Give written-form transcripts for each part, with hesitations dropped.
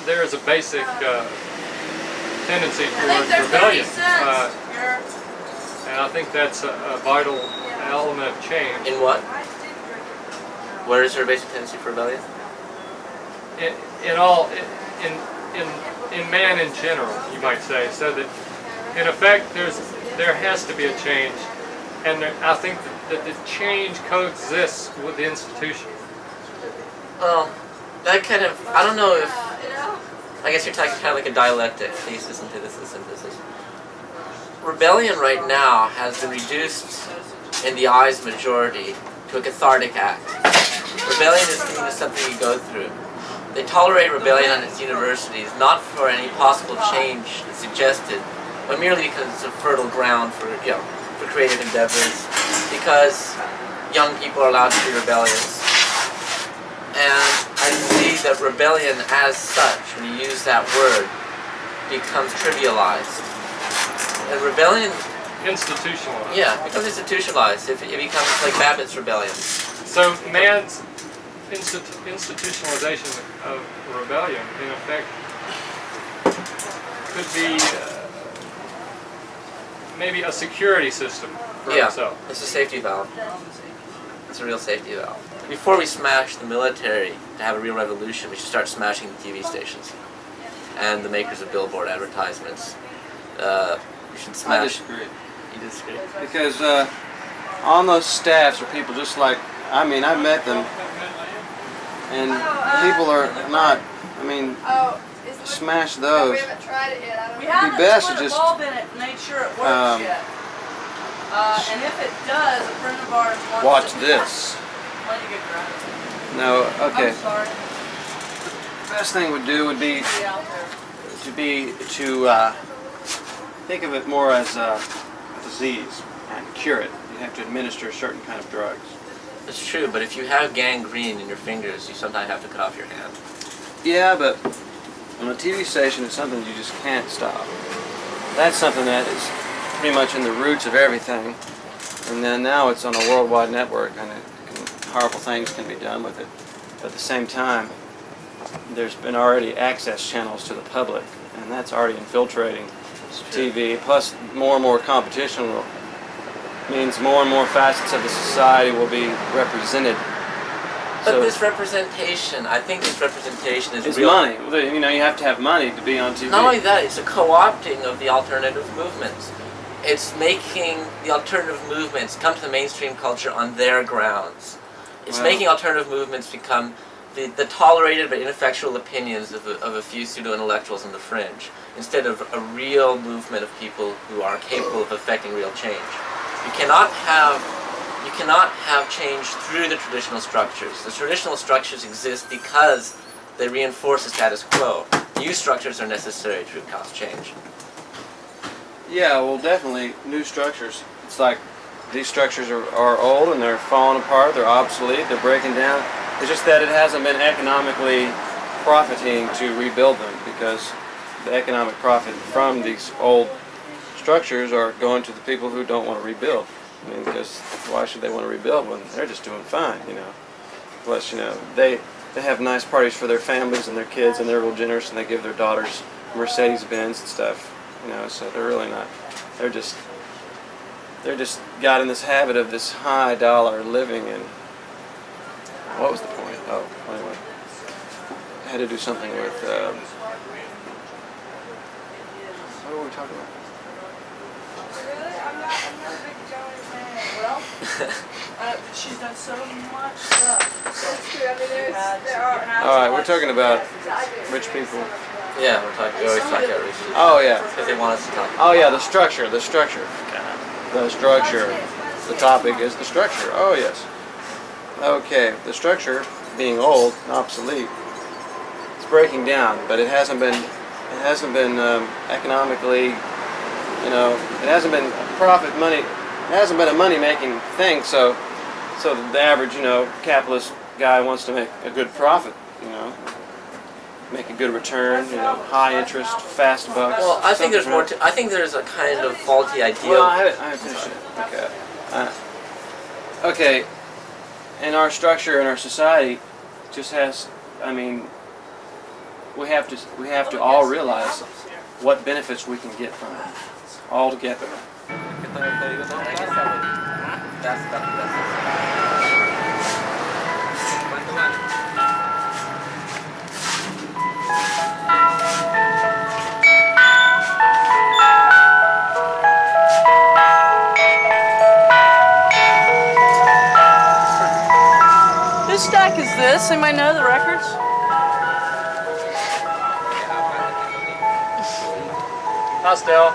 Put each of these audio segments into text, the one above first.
there is a basic tendency towards rebellion, and I think that's a vital element of change. In what? Where is there a basic tendency for rebellion? In man in general, you might say, so that in effect there has to be a change, and I think that the change coexists with the institution. Well, that kind of, I don't know if, I guess you're talking kind of like a dialectic, thesis, antithesis, synthesis. Rebellion right now has been reduced in the eyes of the majority to a cathartic act. Rebellion is seen as something you go through. They tolerate rebellion on its universities, not for any possible change suggested, but merely because it's a fertile ground for, for creative endeavors, because young people are allowed to be rebellious. And I see that rebellion as such, when you use that word, becomes trivialized. And rebellion... Institutionalized. Yeah, becomes institutionalized. It becomes like Babbitt's rebellion. So man's institutionalization of rebellion, in effect, could be maybe a security system for himself. It's a safety valve. It's a real safety valve. Before we smash the military to have a real revolution, we should start smashing the TV stations and the makers of billboard advertisements. We should smash... I disagree. You disagree? Because on those staffs are people just like, I mean, I've met them, and people are not, I mean, smash those. We haven't tried it yet. We haven't best put to a just, bulb in it and made sure it works yet. And if it does, a friend of ours wants watch to... this. Let you get drunk. No, okay. I'm sorry. The best thing would do would be Be out there. to think of it more as a disease and cure it. You have to administer certain kind of drugs. It's true, but if you have gangrene in your fingers, you sometimes have to cut off your hand. Yeah, but on a TV station, it's something you just can't stop. That's something that is pretty much in the roots of everything. And then now it's on a worldwide network, and powerful things can be done with it. But at the same time, there's been already access channels to the public, and that's already infiltrating TV. Plus, more and more competition means more and more facets of the society will be represented. But So this representation, I think this representation is it's real. money. You know, you have to have money to be on TV. Not only that, it's a co-opting of the alternative movements. It's making the alternative movements come to the mainstream culture on their grounds. It's making alternative movements become the tolerated but ineffectual opinions of a few pseudo-intellectuals on the fringe, instead of a real movement of people who are capable of affecting real change. You cannot have change through the traditional structures. The traditional structures exist because they reinforce the status quo. New structures are necessary to cause change. Yeah, well, definitely new structures. It's like these structures are old and they're falling apart, they're obsolete, they're breaking down. It's just that it hasn't been economically profiting to rebuild them, because the economic profit from these old structures are going to the people who don't want to rebuild. I mean, because why should they want to rebuild when they're just doing fine, you know? Plus, you know, they have nice parties for their families and their kids, and they're real generous, and they give their daughters Mercedes-Benz and stuff, you know, so they're really not, they're just got in this habit of this high dollar living, and what was the point? Oh, anyway, I had to do something with, what were we talking about? Really? I'm not a big Joey fan. Well, she's done so much stuff. That's true. I mean, there are. All right, we're talking about rich people. Yeah, we always talk about riches. Oh, yeah. Because they want us to talk. Oh, yeah, the structure. The structure. The topic is the structure. Oh, yes. Okay, the structure, being old and obsolete, it's breaking down, but it hasn't been economically, you know, it hasn't been money, it hasn't been a money-making thing, so the average, you know, capitalist guy wants to make a good profit, you know, make a good return, you know, high interest, fast bucks. Well, I think there's more to, I think there's a kind of faulty ideal. Well, I haven't finished it. Okay. Okay. In our structure, in our society, just has, I mean, we have to all realize what benefits we can get from it all together. Whose stack is this? Anybody know the records? Hi, Stell.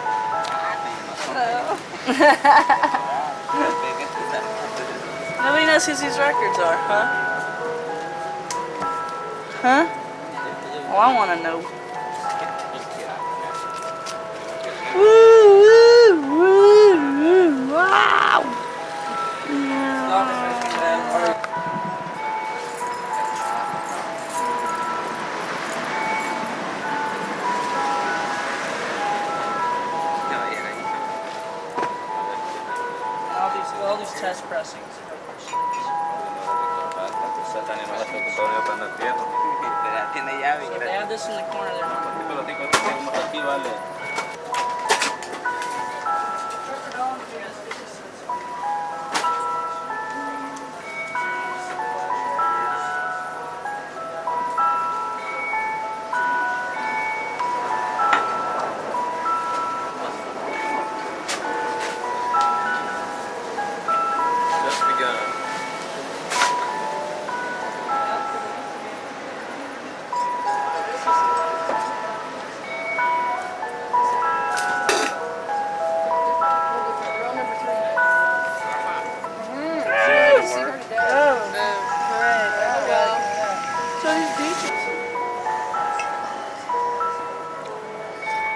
Nobody knows who these records are, huh? Huh? Well, I want to know. Woo, woo, woo, woo, wow! All these test pressings. So they have this in the corner there. Just begun.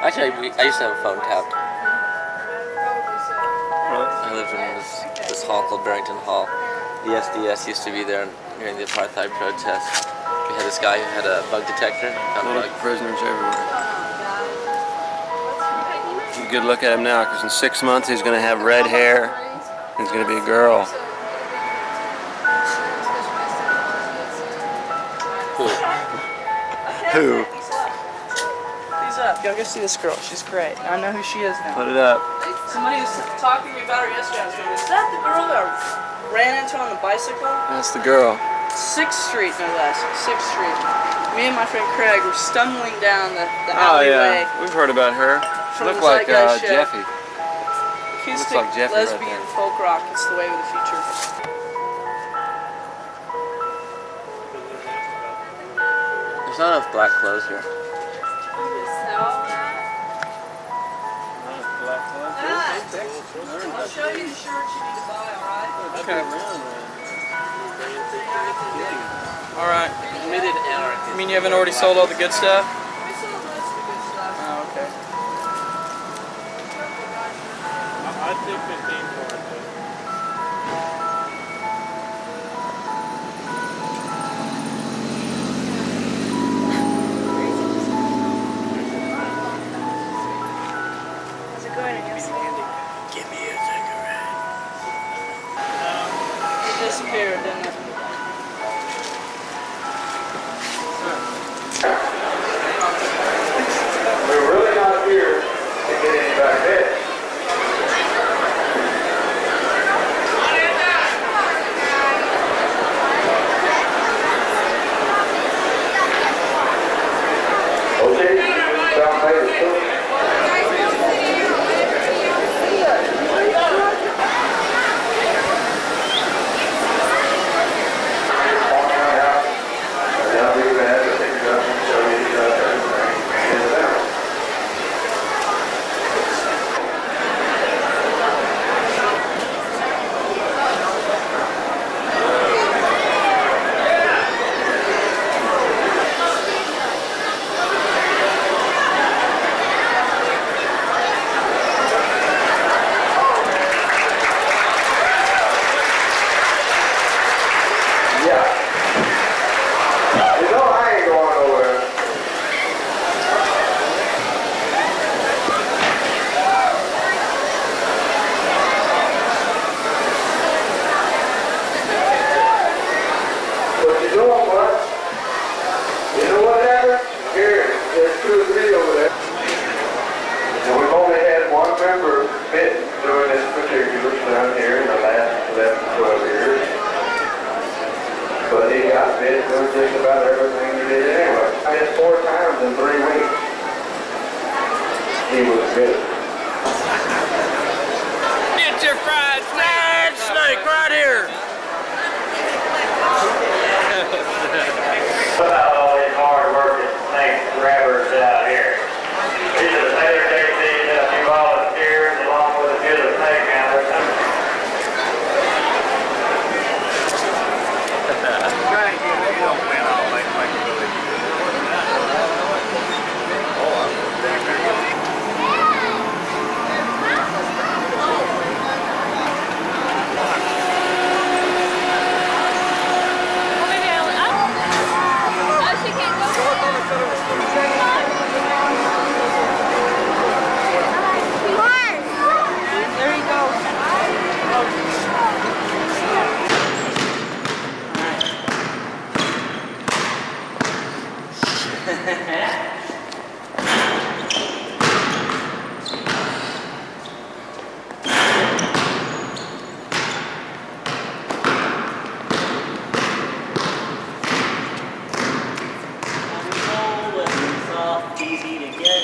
Actually, I used to have a phone tapped. I lived in this hall called Barrington Hall. The SDS used to be there during the apartheid protests. We had this guy who had a bug detector. Found Little bugs. prisoners everywhere. You could look at him now, because in 6 months he's going to have red hair. He's going to be a girl. Who? He's up. Go see this girl. She's great. I know who she is now. Put it up. Somebody was talking to me about her yesterday. I was going, is that the girl that I ran into on the bicycle? That's the girl. 6th Street, no less. 6th Street. Me and my friend Craig were stumbling down the alleyway. We've heard about her. From Look the like Zeitgeist show. Jeffy. Acoustic, like Jeffrey right lesbian, there. folk rock. It's the way of the future. There's not enough black clothes here. I'll show you the shirts you need to buy, alright? Okay. Alright. Committed anarchist. You mean you haven't already sold all the good stuff? We sold most of the good stuff. Oh, okay. I'd take 15 for it. How's it going? Give me a cigarette. It disappeared, didn't it? We're really not here to get any better beds. Okay, sound paper. Soft, easy to get.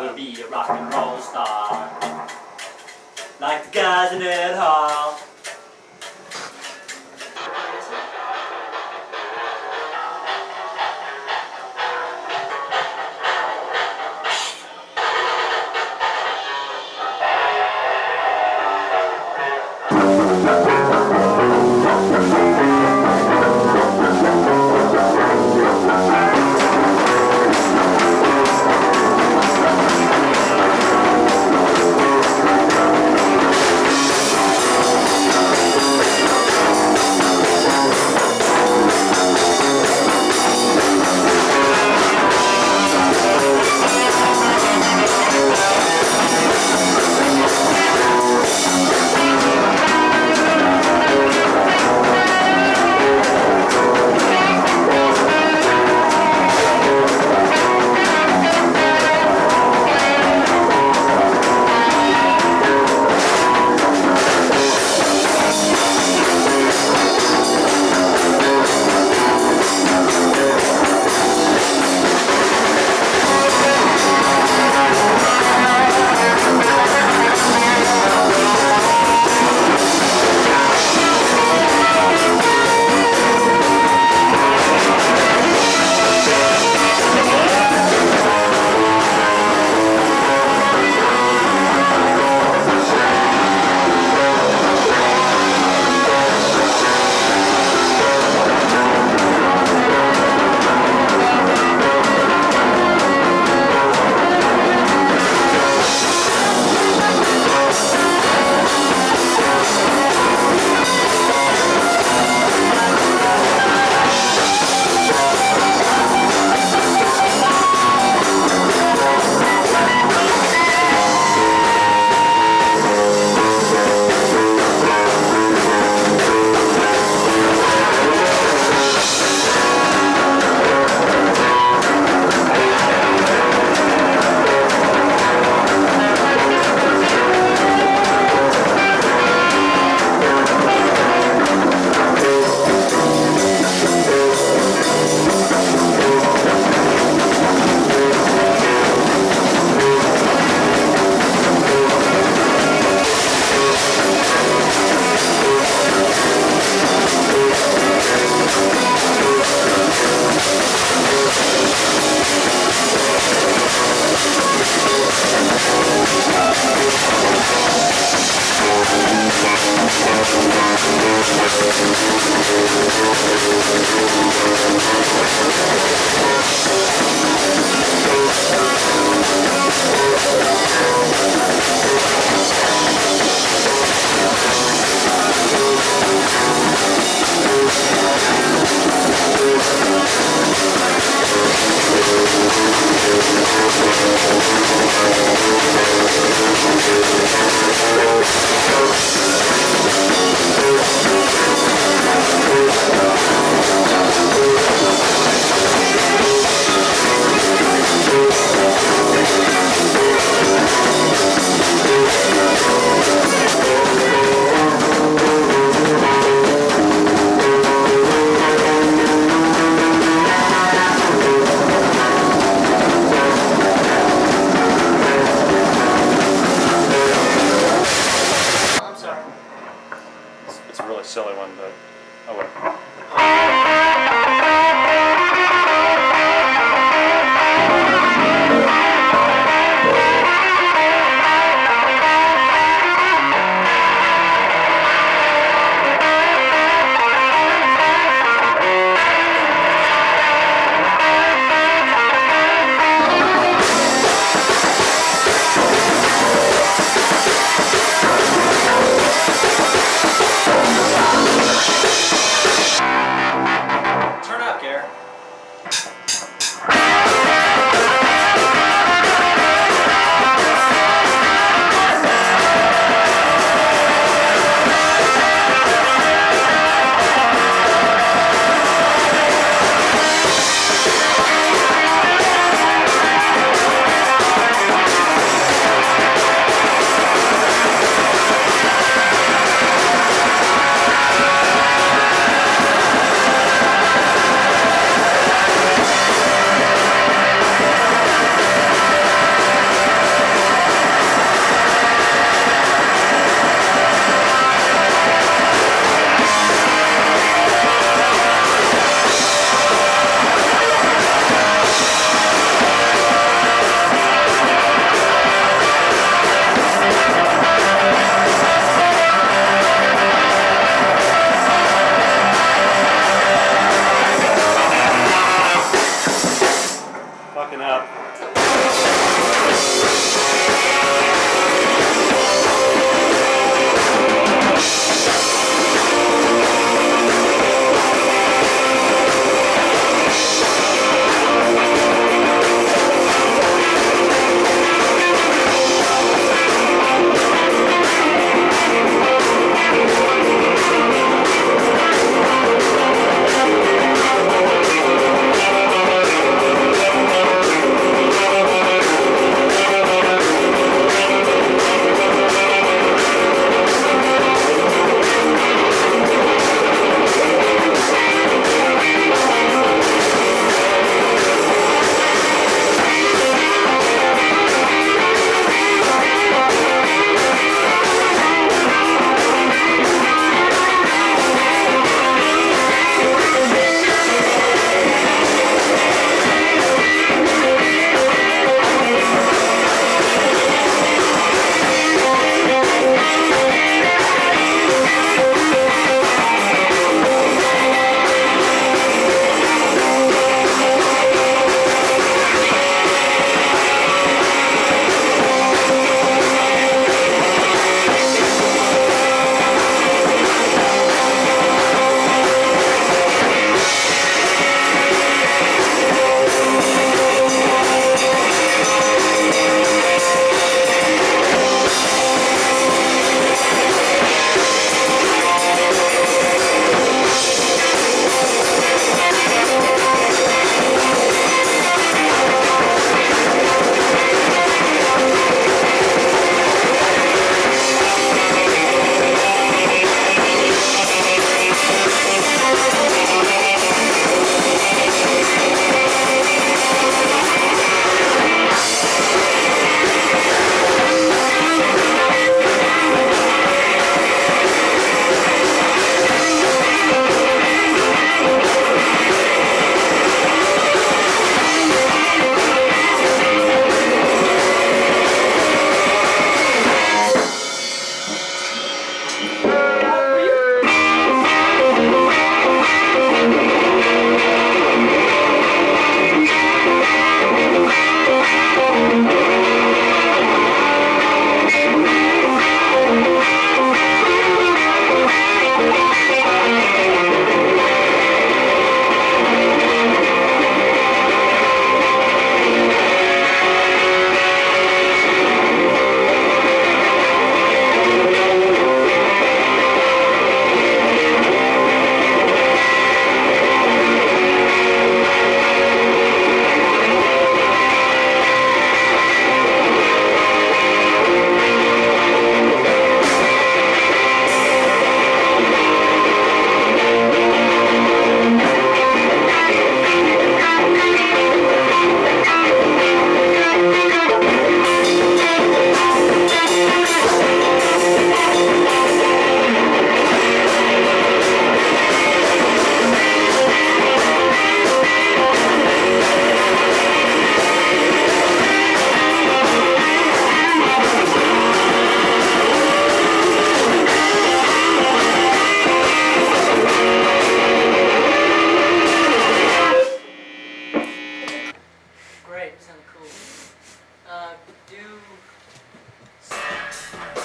wanna be a rock and roll star, like the guys in Ed Hall.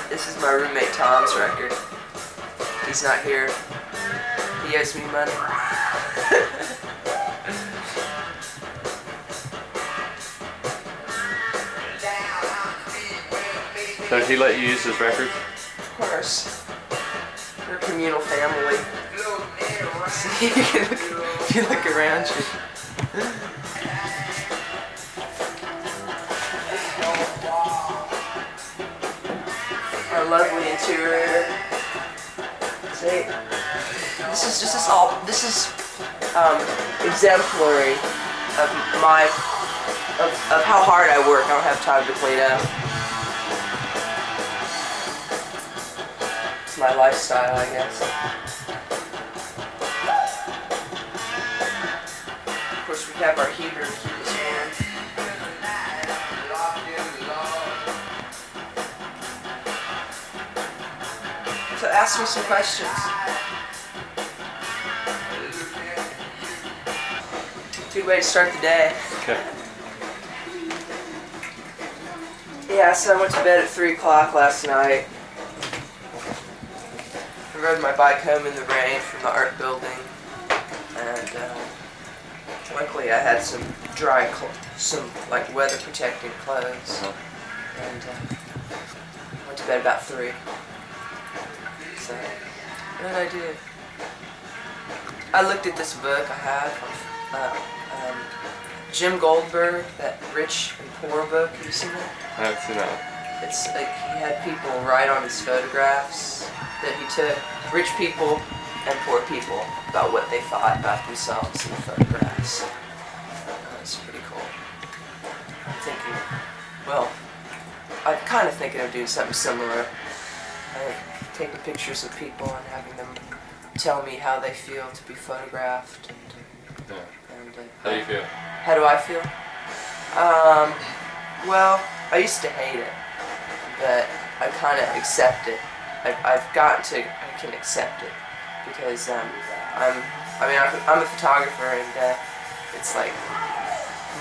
This is my roommate Tom's record. He's not here. He owes me money. So did he let you use his records? Of course. We're a communal family. See, you look around you. Our lovely interior. See, this is exemplary of how hard I work. I don't have time to clean up. It's my lifestyle, I guess. Of course, we have our heater to keep us warm. So ask me some questions. Good way to start the day. Okay. Yeah, so I went to bed at 3 o'clock last night. I rode my bike home in the rain from the art building. And luckily I had some some like weather protecting clothes. And went to bed about 3. So, what did I do? I looked at this book I have of Jim Goldberg, that Rich and Poor book. Have you seen that? I haven't seen that. It's like he had people write on his photographs that he took, rich people and poor people, about what they thought about themselves in the photographs. It's pretty cool. I'm thinking, well, I'm kind of thinking of doing something similar. Taking pictures of people and having them tell me how they feel to be photographed. How do you feel? How do I feel? Well, I used to hate it, but I kind of accept it. I can accept it because I'm a photographer and it's like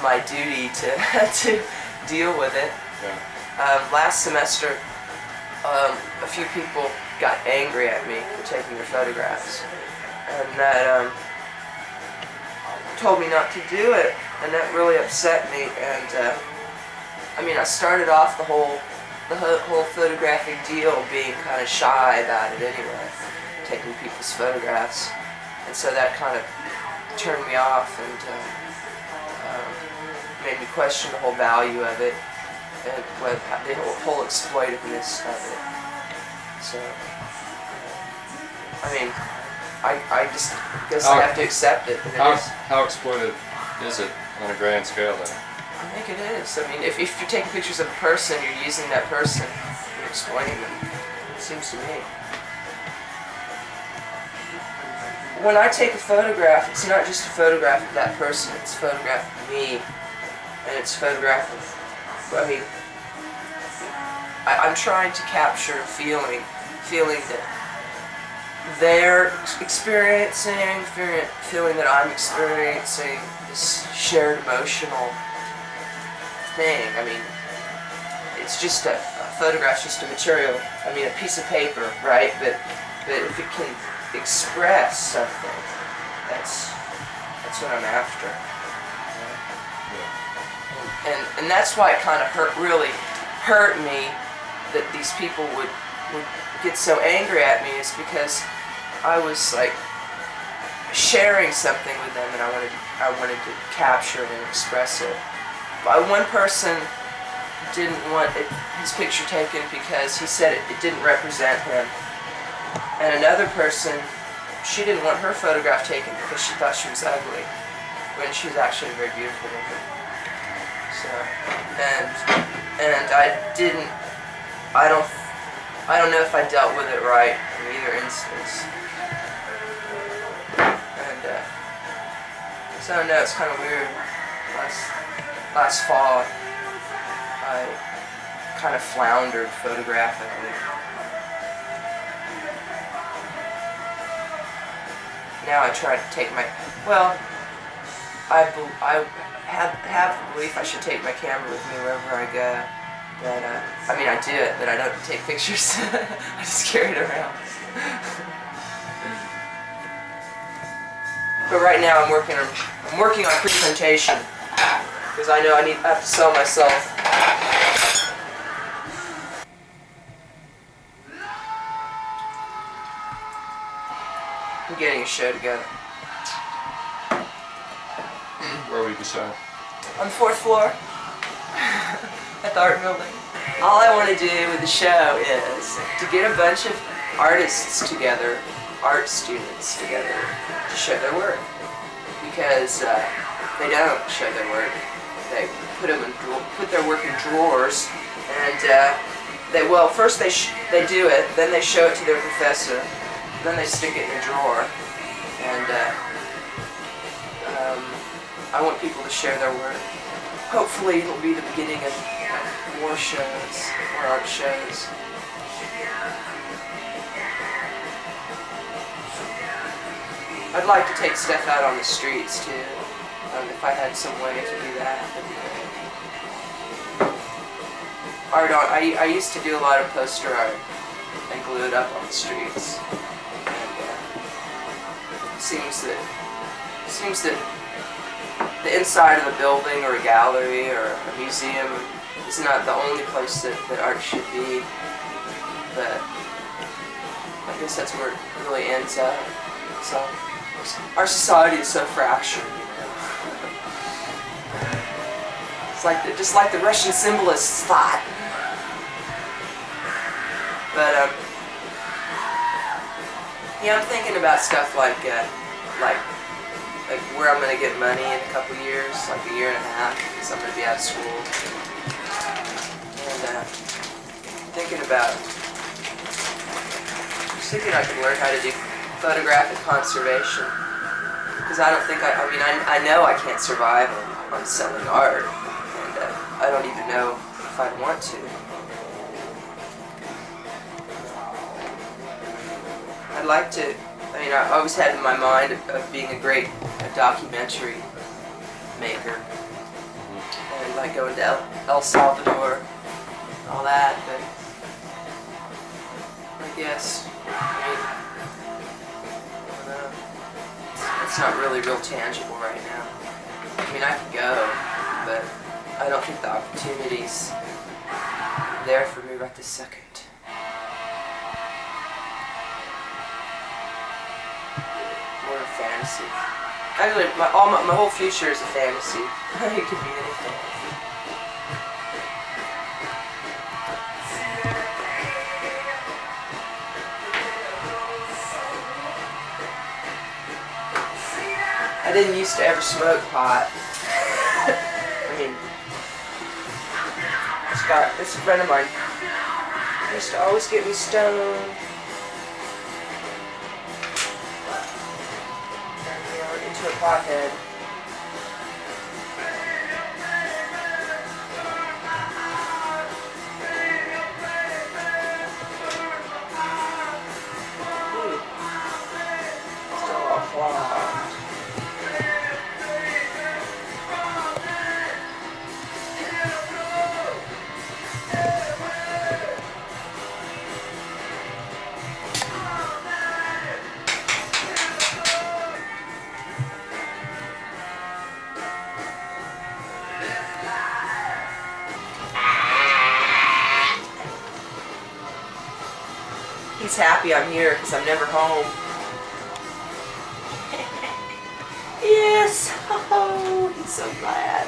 my duty to to deal with it. Yeah. Last semester, a few people got angry at me for taking their photographs, and that told me not to do it, and that really upset me. And I started off the whole photographic deal being kind of shy about it anyway, taking people's photographs, and so that kind of turned me off and made me question the whole value of it and the whole exploitiveness of it. So, I just guess I have to accept it. How exploited is it on a grand scale then? I think it is. If you're taking pictures of a person, you're using that person, you're exploiting them. It seems to me. When I take a photograph, it's not just a photograph of that person, it's a photograph of me, and it's a photograph of, I'm trying to capture a feeling that they're experiencing, feeling that I'm experiencing, this shared emotional thing. It's just a photograph's just a material, a piece of paper, right? But if it can express something, that's what I'm after. And that's why it kind of really hurt me that these people would get so angry at me, is because I was like sharing something with them and I wanted to capture it and express it. But one person didn't want his picture taken because he said it didn't represent him. And another person, she didn't want her photograph taken because she thought she was ugly, when she was actually a very beautiful woman. So, and I don't know if I dealt with it right in either instance. And so I don't know, it's kind of weird. Last fall, I kind of floundered photographically. Now I try to take my, I have the belief I should take my camera with me wherever I go. that, I mean, I do it, but I don't take pictures. I just carry it around. But right now I'm working on presentation because I know I have to sell myself. I'm getting a show together. Where we can show? On the 4th floor at the art building. All I want to do with the show is to get a bunch of artists together, art students together, to show their work. Because they don't show their work. They put their work in drawers, and first they do it, then they show it to their professor, then they stick it in a drawer, and I want people to share their work. Hopefully it'll be the beginning of more shows, more art shows. I'd like to take stuff out on the streets too. If I had some way to do that, that'd be great. Art on, I used to do a lot of poster art and glue it up on the streets. And it seems that the inside of a building or a gallery or a museum is not the only place that art should be. But I guess that's where it really ends up. So our society is so fractured, you know. It's like just like the Russian symbolists thought. But yeah, I'm thinking about stuff like where I'm gonna get money in a couple years, like a year and a half, because I'm gonna be out of school. And thinking I could learn how to do photographic conservation, because I don't think I know I can't survive on selling art, and I don't even know if I'd want to. I'd like to, I always had in my mind of being a great documentary maker, and like going to El Salvador, and all that, but I guess, it's not really real tangible right now. I could go, but I don't think the opportunity's there for me right this second. More a fantasy. Actually, my whole future is a fantasy. It could be anything. I didn't used to ever smoke pot. This friend of mine used to always get me stoned. Into a pothead. Still all clogged. He's happy I'm here because I'm never home. Yes! Oh, he's so glad.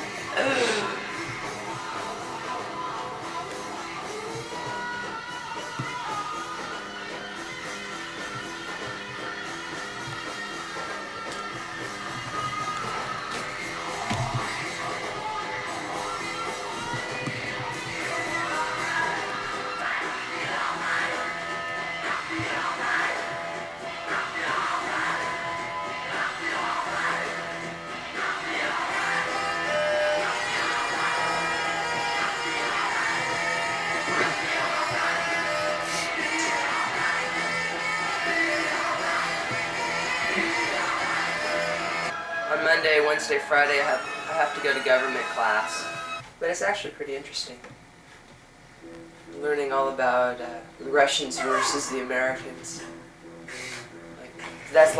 On Monday, Wednesday, Friday, I have to go to government class. But it's actually pretty interesting. learning all about the Russians versus the Americans. That's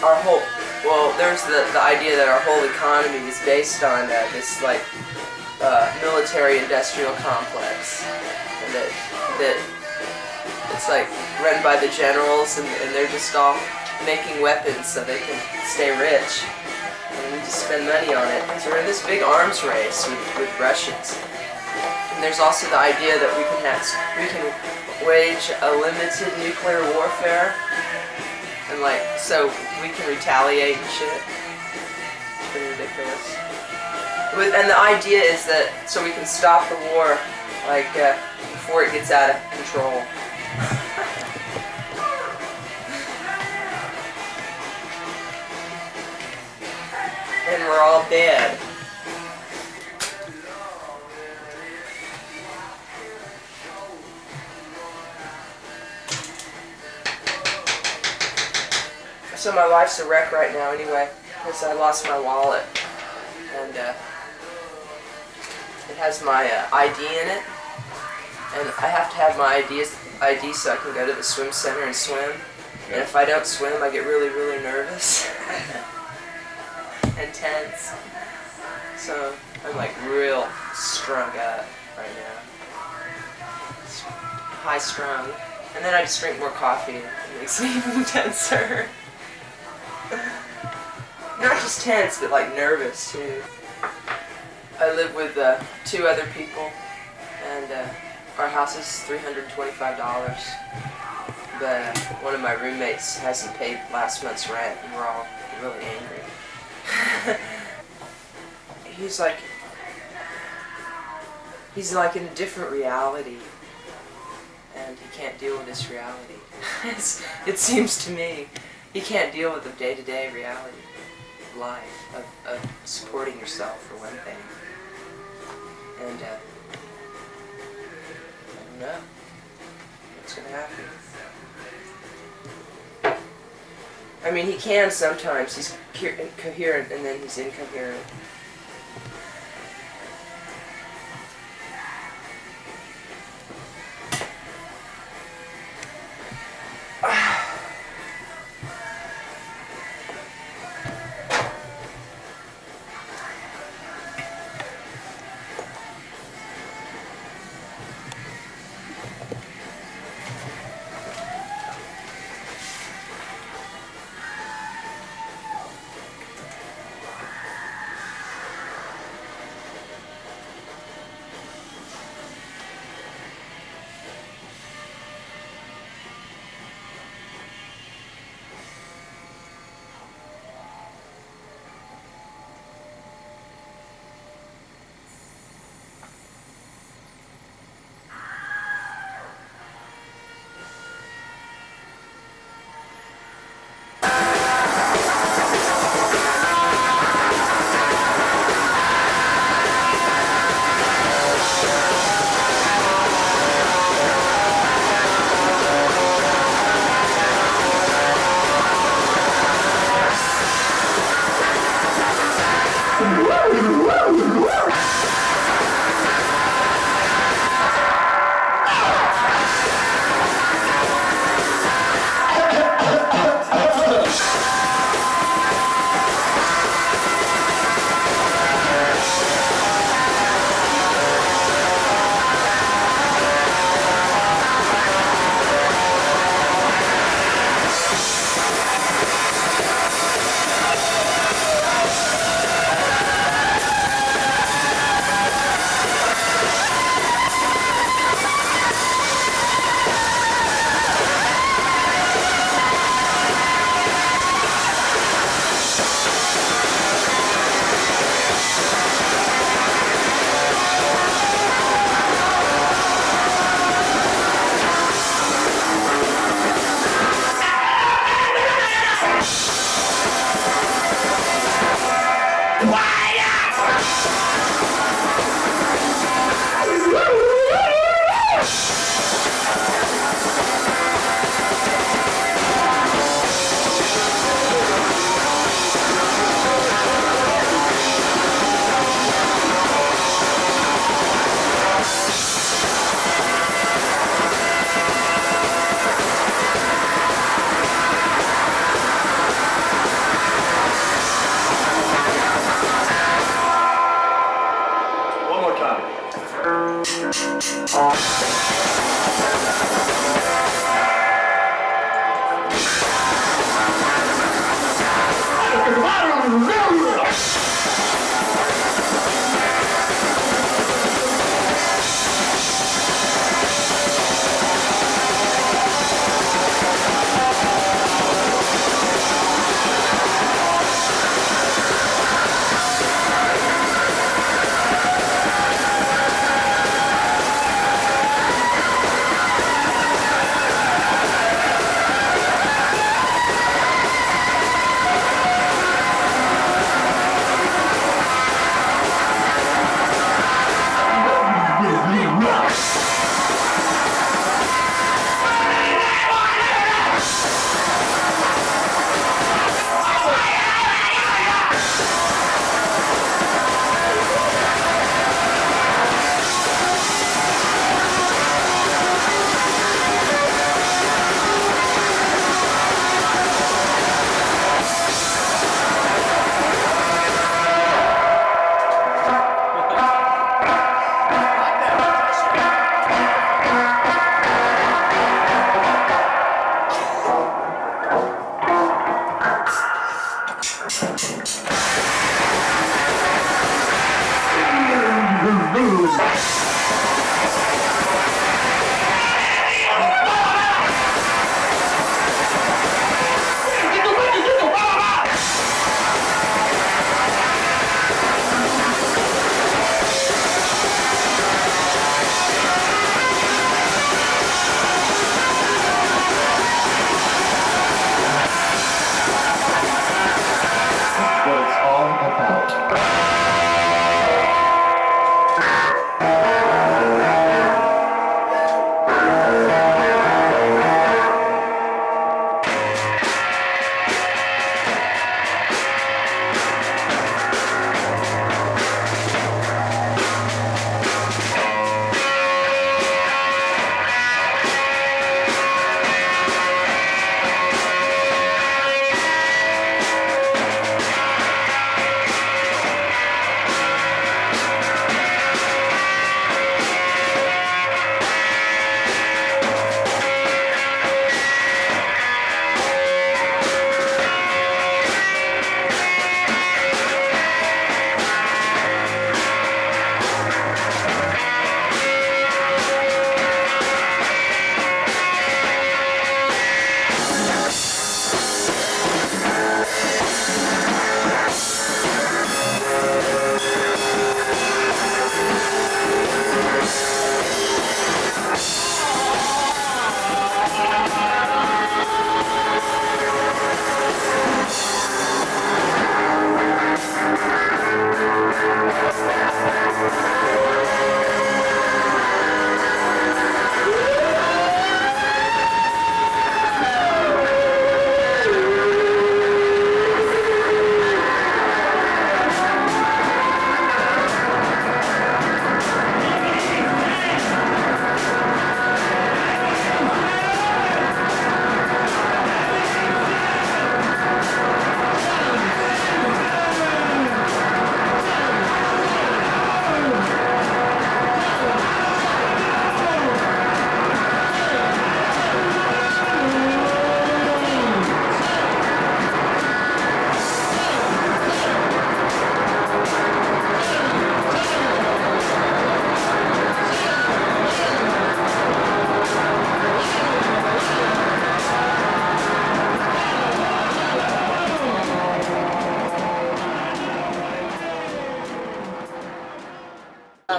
our whole. Well, there's the idea that our whole economy is based on this like military-industrial complex, and that it's like run by the generals, and they're just all making weapons so they can stay rich, and we just spend money on it. So we're in this big arms race with Russians. And there's also the idea that we can wage a limited nuclear warfare, and like so we can retaliate and shit. It's pretty ridiculous. And the idea is that so we can stop the war like before it gets out of control. And we're all dead. So my life's a wreck right now anyway, because I lost my wallet. And it has my ID in it. And I have to have my ID so I can go to the swim center and swim. And if I don't swim, I get really, really nervous. And tense. So I'm like real strung up right now. High strung. And then I just drink more coffee. It makes me even tenser. Not just tense, but like nervous too. I live with 2 other people, and our house is $325. But one of my roommates hasn't paid last month's rent, and we're all really angry. He's like in a different reality, and he can't deal with this reality. It seems to me he can't deal with the day-to-day reality of life, of supporting yourself for one thing. And I don't know what's gonna happen. I mean, he can sometimes. He's coherent, and then he's incoherent.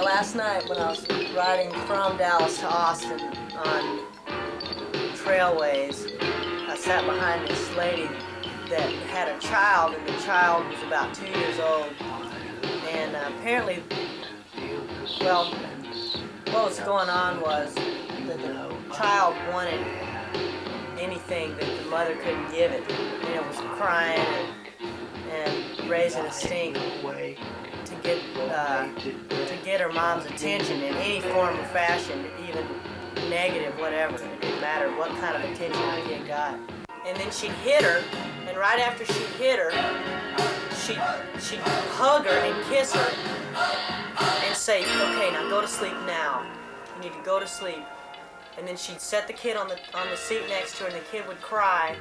Last night when I was riding from Dallas to Austin on trailways, I sat behind this lady that had a child, and the child was about 2 years old. And apparently, well, what was going on was that the child wanted anything that the mother couldn't give it. You know, it was crying and raising a stink to get her mom's attention in any form or fashion, even negative, whatever. It didn't matter what kind of attention the kid got. And then she'd hit her, and right after she hit her, she'd hug her and kiss her and say, "Okay, now go to sleep now." You need to go to sleep. And then she'd set the kid on the seat next to her, and the kid would cry,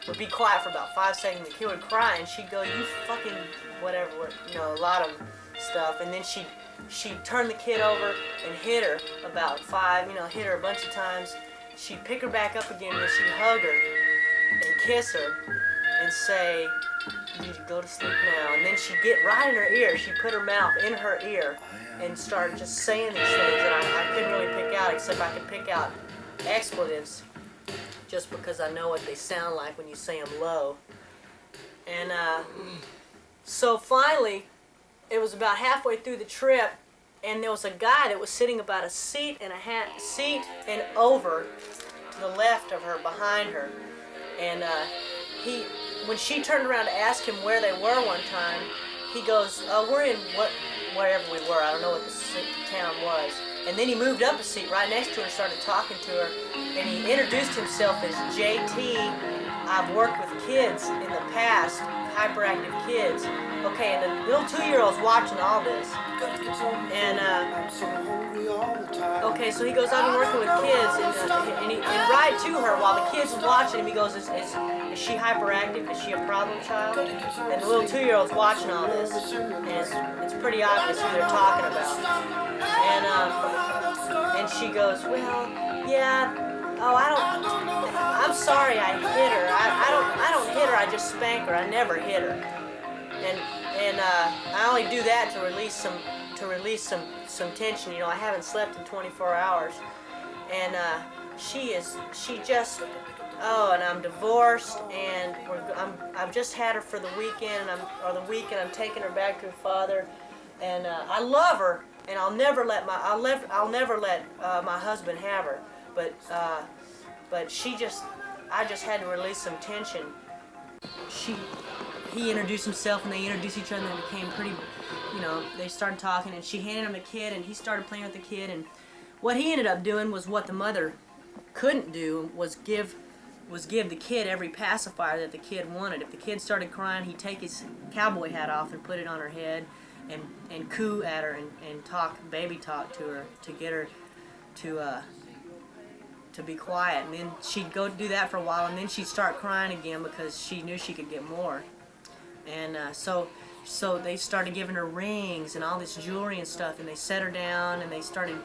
or be quiet for about 5 seconds. The kid would cry, and she'd go, "You fucking whatever," you know, a lot of stuff. And then she'd turn the kid over and hit her about 5, you know, hit her a bunch of times. She'd pick her back up again, and then she'd hug her and kiss her and say, "You need to go to sleep now." And then she'd get right in her ear. She'd put her mouth in her ear and start just saying these things that I couldn't really pick out, except I could pick out expletives just because I know what they sound like when you say them low. And so finally, it was about halfway through the trip, and there was a guy that was sitting about a seat and over to the left of her, behind her. And when she turned around to ask him where they were one time, he goes, "We're in wherever we were. I don't know what the town was." And then he moved up a seat right next to her and started talking to her. And he introduced himself as JT. "I've worked with kids in the past, hyperactive kids." Okay, and the little 2-year-old's watching all this. And okay, so he goes, "I've been working with kids," and right to her while the kid's watching him, he goes, "Is she hyperactive? Is she a problem child?" And the little 2-year-old's watching all this, and it's pretty obvious who they're talking about. And she goes, "Well, yeah. Oh, I'm sorry, I hit her. I don't hit her. I just spank her. I never hit her." And I only do that to release some tension. You know, I haven't slept in 24 hours, and and I'm divorced, and I've just had her for the weekend, I'm taking her back to her father, and I love her, and I'll never let my husband have her, but I just had to release some tension. He introduced himself, and they introduced each other, and it became pretty, you know, they started talking, and she handed him the kid, and he started playing with the kid, and what he ended up doing was what the mother couldn't do, was give the kid every pacifier that the kid wanted. If the kid started crying, he'd take his cowboy hat off and put it on her head and coo at her and baby talk to her to get her to be quiet. And then she'd go do that for a while, and then she'd start crying again because she knew she could get more. And so they started giving her rings and all this jewelry and stuff, and they set her down, and they started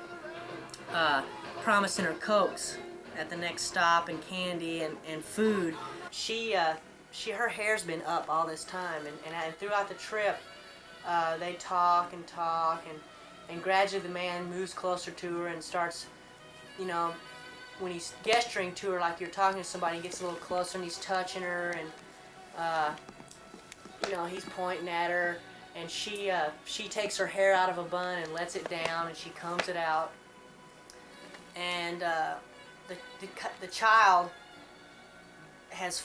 promising her Cokes at the next stop, and candy and food. Her hair's been up all this time, and throughout the trip, they talk, and gradually the man moves closer to her and starts, you know, when he's gesturing to her like you're talking to somebody, he gets a little closer and he's touching her, and you know, he's pointing at her, and she takes her hair out of a bun and lets it down, and she combs it out, and the child has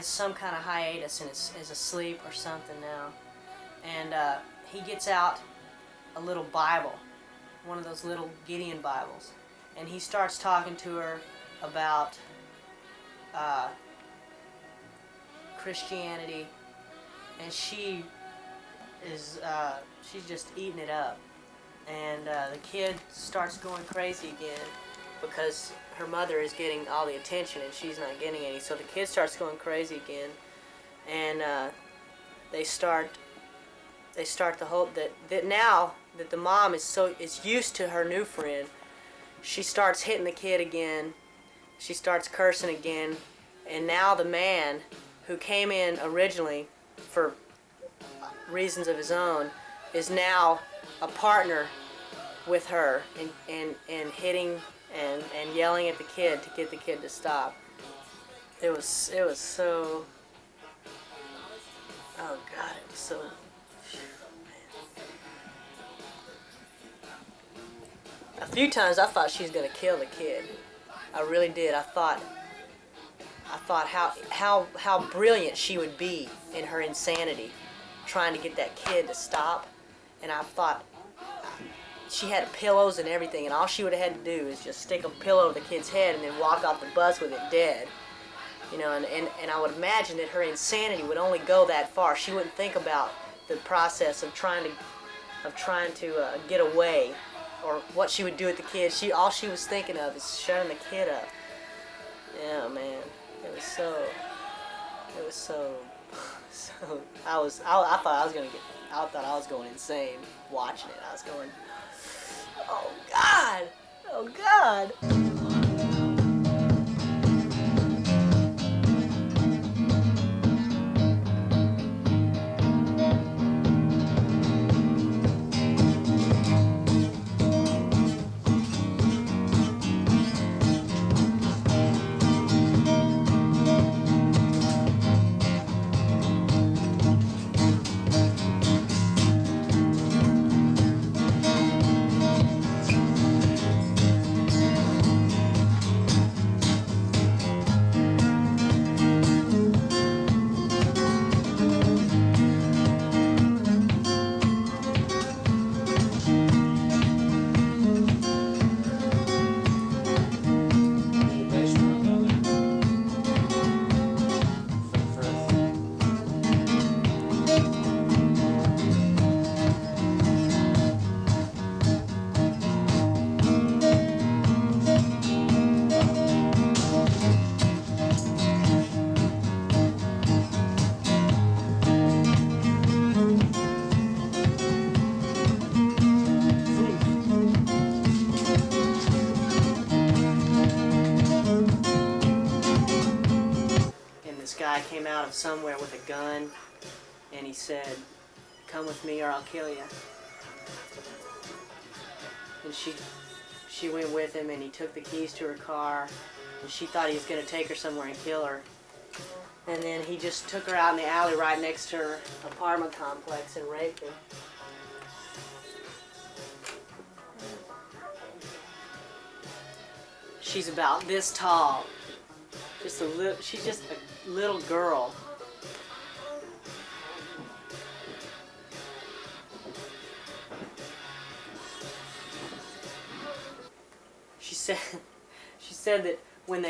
some kind of hiatus and is asleep or something now, and he gets out a little Bible, one of those little Gideon Bibles, and he starts talking to her about Christianity, and she's just eating it up, and the kid starts going crazy again because her mother is getting all the attention and she's not getting any. So the kid starts going crazy again, and they start the whole that now that the mom is used to her new friend, she starts hitting the kid again. She starts cursing again, and now the man who came in originally for reasons of his own is now a partner with her and hitting and yelling at the kid to get the kid to stop. It was so, oh God, it was so, man. A few times I thought she was gonna kill the kid. I really did. I thought how brilliant she would be in her insanity, trying to get that kid to stop. And I thought she had pillows and everything, and all she would have had to do is just stick a pillow over the kid's head and then walk off the bus with it dead. You know, and I would imagine that her insanity would only go that far. She wouldn't think about the process of trying to get away or what she would do with the kid. All she was thinking of is shutting the kid up. Yeah, man, it was so, so. I thought I was going insane watching it. I was going, oh God, oh God. Guy came out of somewhere with a gun, and he said, "Come with me or I'll kill you." And she went with him, and he took the keys to her car, and she thought he was going to take her somewhere and kill her. And then he just took her out in the alley right next to her apartment complex and raped her. She's about this tall. She's just a little girl. She said that when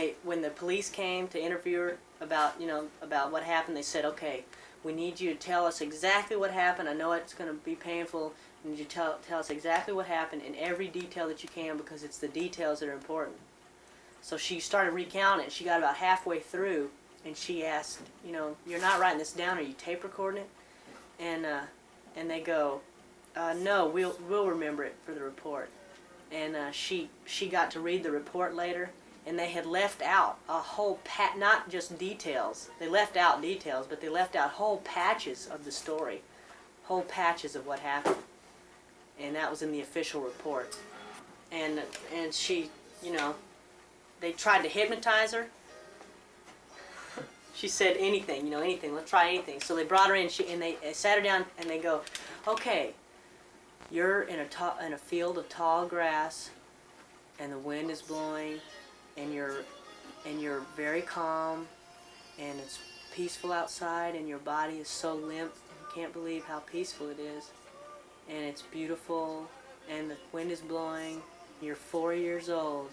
the police came to interview her about what happened, they said, "Okay, we need you to tell us exactly what happened. I know it's going to be painful. We need you to tell us exactly what happened in every detail that you can, because it's the details that are important." So she started recounting it. She got about halfway through, and she asked, "You're not writing this down? Are you tape recording it?" And they go, "No, we'll remember it for the report." And she got to read the report later, and they had left out a whole not just details. They left out details, but they left out whole patches of the story, whole patches of what happened, and that was in the official report. And she, they tried to hypnotize her. She said anything, anything. Let's try anything. So they brought her in, and they sat her down, and they go, "Okay, you're in a field of tall grass, and the wind is blowing, and you're very calm, and it's peaceful outside, and your body is so limp, you can't believe how peaceful it is, and it's beautiful, and the wind is blowing. You're 4 years old.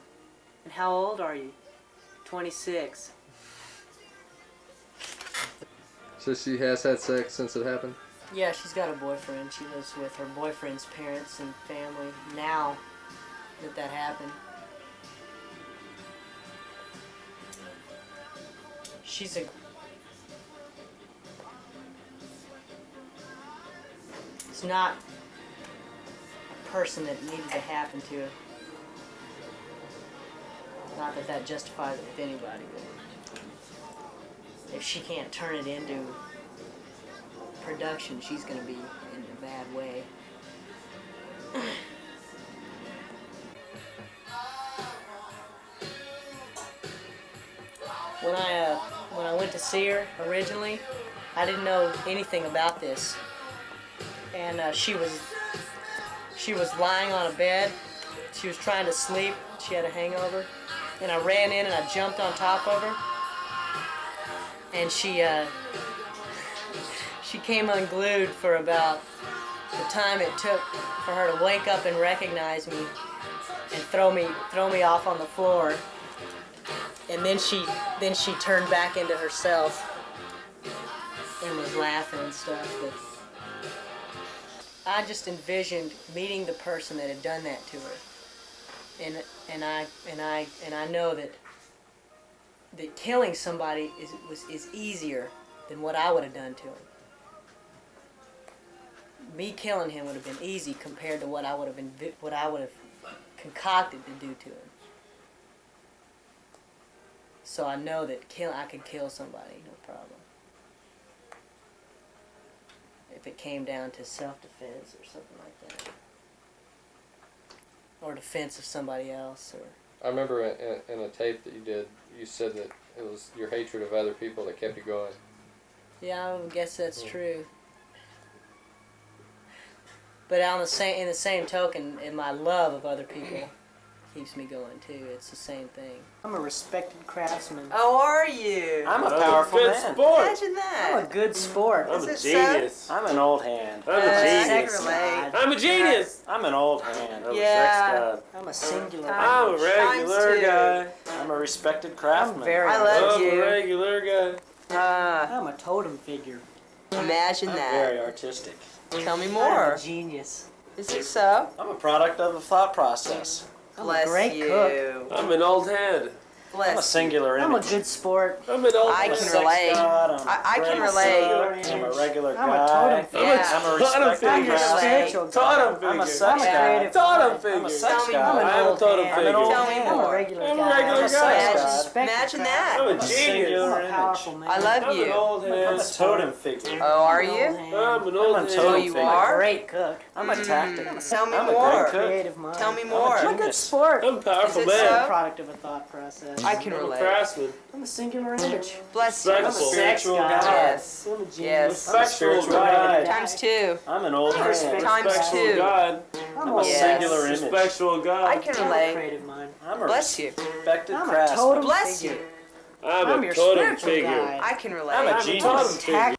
And how old are you?" 26. So she has had sex since it happened? Yeah, she's got a boyfriend. She lives with her boyfriend's parents and family now that happened. It's not a person that needed to happen to her. Not that justifies it with anybody, but if she can't turn it into production, she's going to be in a bad way. When I went to see her originally, I didn't know anything about this, and she was lying on a bed. She was trying to sleep. She had a hangover. And I ran in and I jumped on top of her, and she came unglued for about the time it took for her to wake up and recognize me and throw me off on the floor. And then she turned back into herself and was laughing and stuff. But I just envisioned meeting the person that had done that to her, and I know that killing somebody is easier than what I would have done to him. Me killing him would have been easy compared to what I would have concocted to do to him. So I know that I could kill somebody, no problem. If it came down to self-defense or something like that, or defense of somebody else, or. I remember in a tape that you did, you said that it was your hatred of other people that kept you going. Yeah, I guess that's true. But in the same token, in my love of other people keeps me going too. It's the same thing. I'm a respected craftsman. Oh, are you? I'm a powerful good man. sport. Imagine that. I'm a good sport. I'm Is a it so? genius. I'm an old hand. I'm a I genius. can relate. I'm a genius. I'm an old hand. I'm Yeah. a sex I'm a singular. god. I'm a regular Times two. guy. I'm a respected craftsman. I'm very. I love I'm a you. regular guy. I'm a totem figure. Imagine I'm that. very artistic. Tell me I'm more. a genius. Is it so? I'm a product of a thought process. I'm Bless a great you. cook. I'm an old hand. Bless I'm a singular I'm a image. good sport. I'm an old I hand. can Sex relate. god, I'm a I can great relate. son, I'm a regular I'm a guy. totem I'm figure. Yeah. I'm a totem respected I'm figure. your craftsman. spiritual Totem god. figure. I'm a sex I'm a god. creative Totem god. figure. I'm a sex Tell me god. more. I am a old totem hand. I'm an figure. old Tell me hand. I'm a more. regular I'm a guy. regular I'm a sex guy. god. Respected Imagine craftsman. that. I'm a I'm a genius. singular I'm a image. powerful man. I love I'm an you. old I'm hand. a totem figure. Oh, are I'm an you? old hand. I'm an old I'm a hand. totem Oh, you figure. I'm a are? great cook. I'm a tactic. Tell me I'm a more. great cook. Creative mind. Tell me I'm more. a I'm a good genius. sport. I'm a powerful Is it man. so? I'm a product of a thought process. I can I'm a relate. craftsman. I'm a singular image. Bless you. I'm a Respectful. spiritual Sex god. guy. Yes. I'm a genius. Yes. I'm a spiritual guide. Times two. I'm an old hand. Times Respectful two. God. I'm a Yes. singular image. Respectful God. I can I'm a relate. creative mind. I'm a Bless you. respected I'm a craftsman. totem Bless figure. you. I'm I'm a your totem spiritual figure. guide. I can relate. I'm a I'm a genius. totem figure.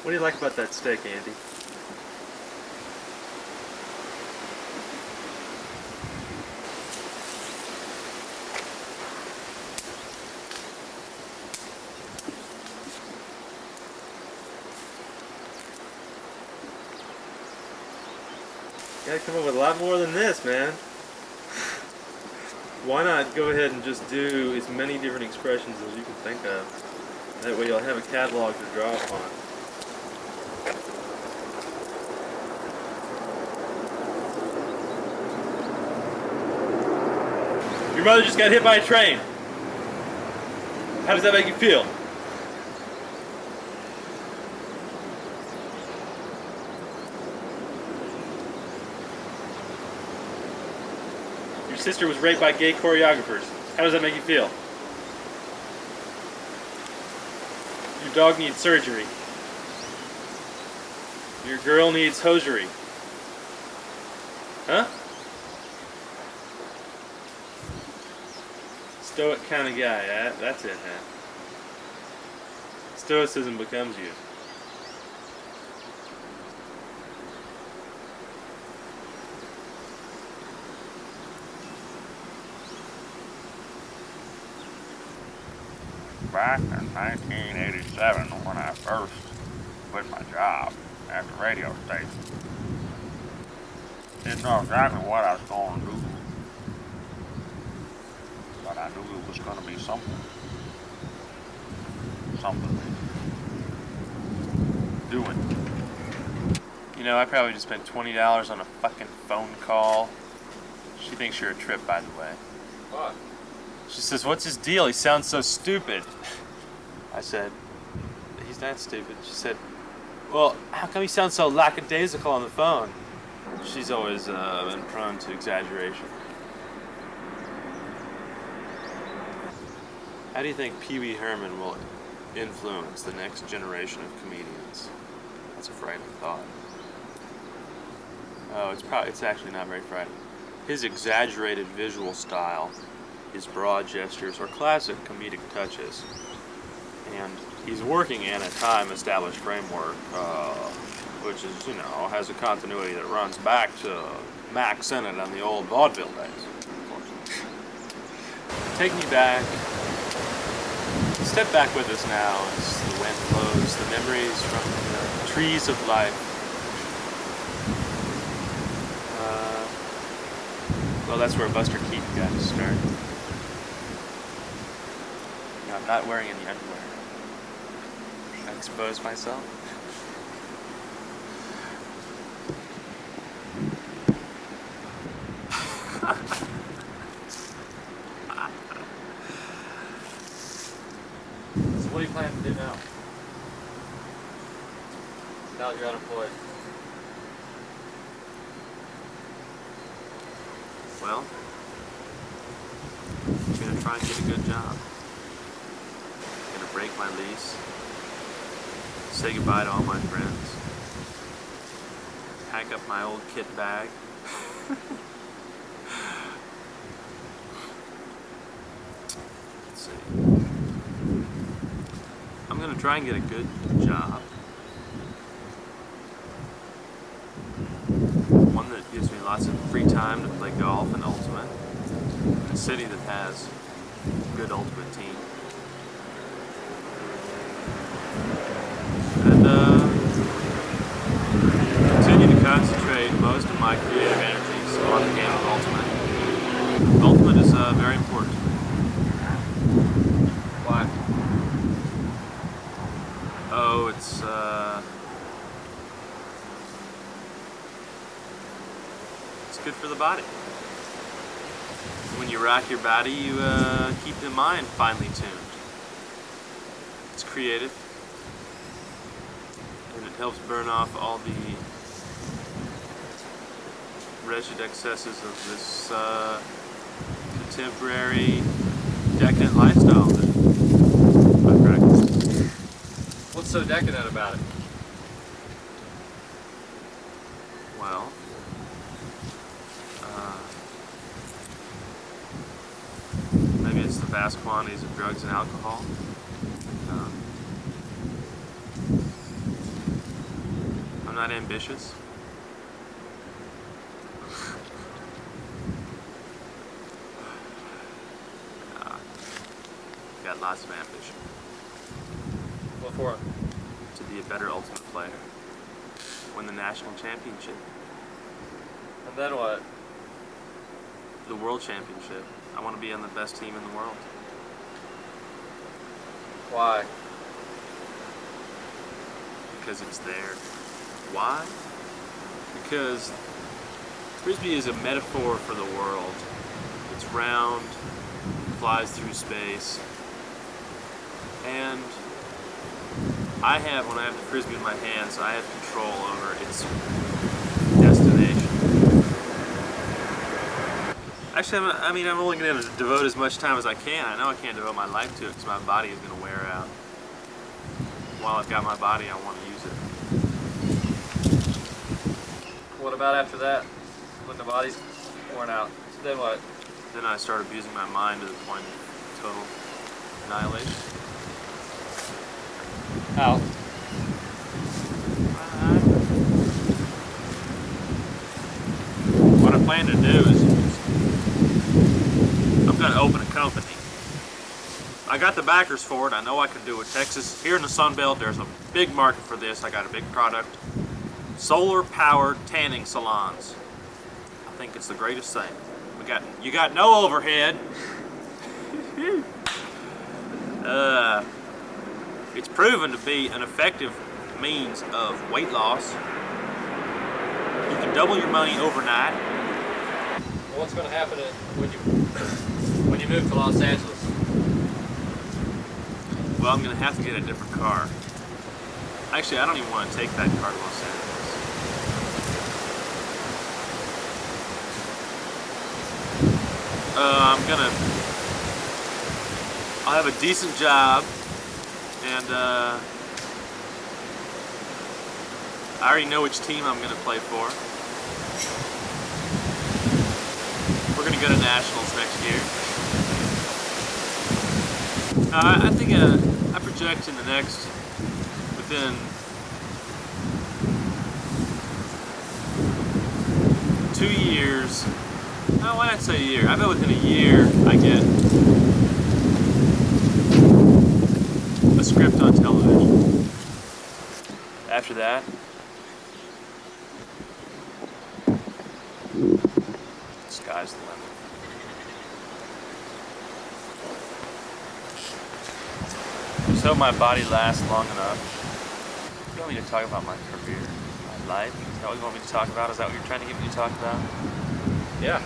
What do you like about that steak, Andy? You gotta come up with a lot more than this, man. Why not go ahead and just do as many different expressions as you can think of? That way you'll have a catalog to draw upon. Your mother just got hit by a train. How does that make you feel? Your sister was raped by gay choreographers. How does that make you feel? Your dog needs surgery. Your girl needs hosiery. Huh? Stoic kind of guy, that's it, huh? Stoicism becomes you. Back in 1987, when I first quit my job at the radio station, didn't know exactly what I was going to do, but I knew it was going to be something. Something. Doing. You know, I probably just spent $20 on a fucking phone call. She thinks you're a trip, by the way. What? She says, "What's his deal? He sounds so stupid." I said, "He's not stupid." She said, "Well, how come he sounds so lackadaisical on the phone?" She's always been prone to exaggeration. How do you think Pee Wee Herman will influence the next generation of comedians? That's a frightening thought. Oh, it's actually not very frightening. His exaggerated visual style, his broad gestures, are classic comedic touches. And he's working in a time-established framework, which is, you know, has a continuity that runs back to Mac Sennett on the old vaudeville days, of course. Take me back. Step back with us now as the wind blows the memories from the trees of life. Well, that's where Buster Keaton got his start. You know, I'm not wearing any underwear. Should I expose myself? So what do you plan to do now? Now that you're unemployed. Well, I'm gonna try and get a good job. I'm gonna break my lease. Say goodbye to all my friends. Pack up my old kit bag. Let's see. I'm gonna try and get a good job. One that gives me lots of free time to play golf and ultimate. In a city that has a good ultimate team. And continue to concentrate most of my creative energies on the game of ultimate. Ultimate is very important to me. Why? Oh, it's good for the body. When you rock your body, you keep the mind finely tuned. It's creative, and it helps burn off all the wretched excesses of this contemporary decadent lifestyle that I practice. What's so decadent about it? Well, maybe it's the vast quantities of drugs and alcohol. I'm not ambitious. Got lots of ambition. What for? To be a better ultimate player. Win the national championship. And then what? The world championship. I want to be on the best team in the world. Why? Because it's there. Why? Because Frisbee is a metaphor for the world. It's round, flies through space, and when I have the Frisbee in my hands, I have control over its destination. Actually, I'm only going to devote as much time as I can. I know I can't devote my life to it because my body is going to wear out. While I've got my body, I want to use it. What about after that? When the body's worn out? Then what? Then I start abusing my mind to the point of total annihilation. How? What I plan to do is I'm going to open a company. I got the backers for it. I know I can do it. Texas, here in the Sun Belt, there's a big market for this. I got a big product. Solar-powered tanning salons. I think it's the greatest thing. You got no overhead. It's proven to be an effective means of weight loss. You can double your money overnight. What's going to happen when you move to Los Angeles? Well, I'm going to have to get a different car. Actually, I don't even want to take that car to Los Angeles. I'll have a decent job, and I already know which team I'm going to play for. We're going to go to Nationals next year. I think I project in the next, within 2 years, no, why not say a year? I bet within a year I get a script on television. After that, sky's the limit. Just hope my body lasts long enough. You want me to talk about my career, my life? Is that what you want me to talk about? Is that what you're trying to get me to talk about? Yeah.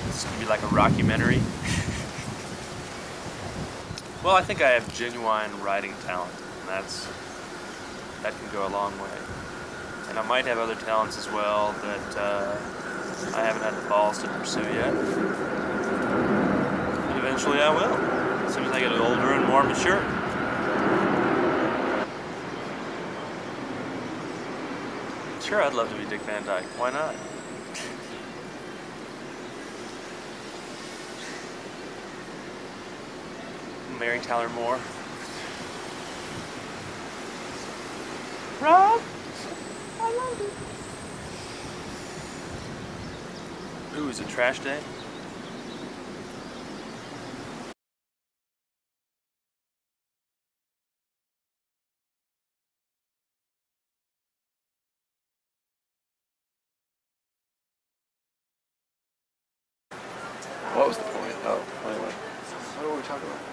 It's going to be like a rockumentary. Well, I think I have genuine writing talent, and that can go a long way. And I might have other talents as well that I haven't had the balls to pursue yet. But eventually I will, as soon as I get older and more mature. Sure, I'd love to be Dick Van Dyke. Why not? Mary Tyler Moore. Rob, I love you. Ooh, is it trash day? What was the point? Oh, anyway. What were we talking about?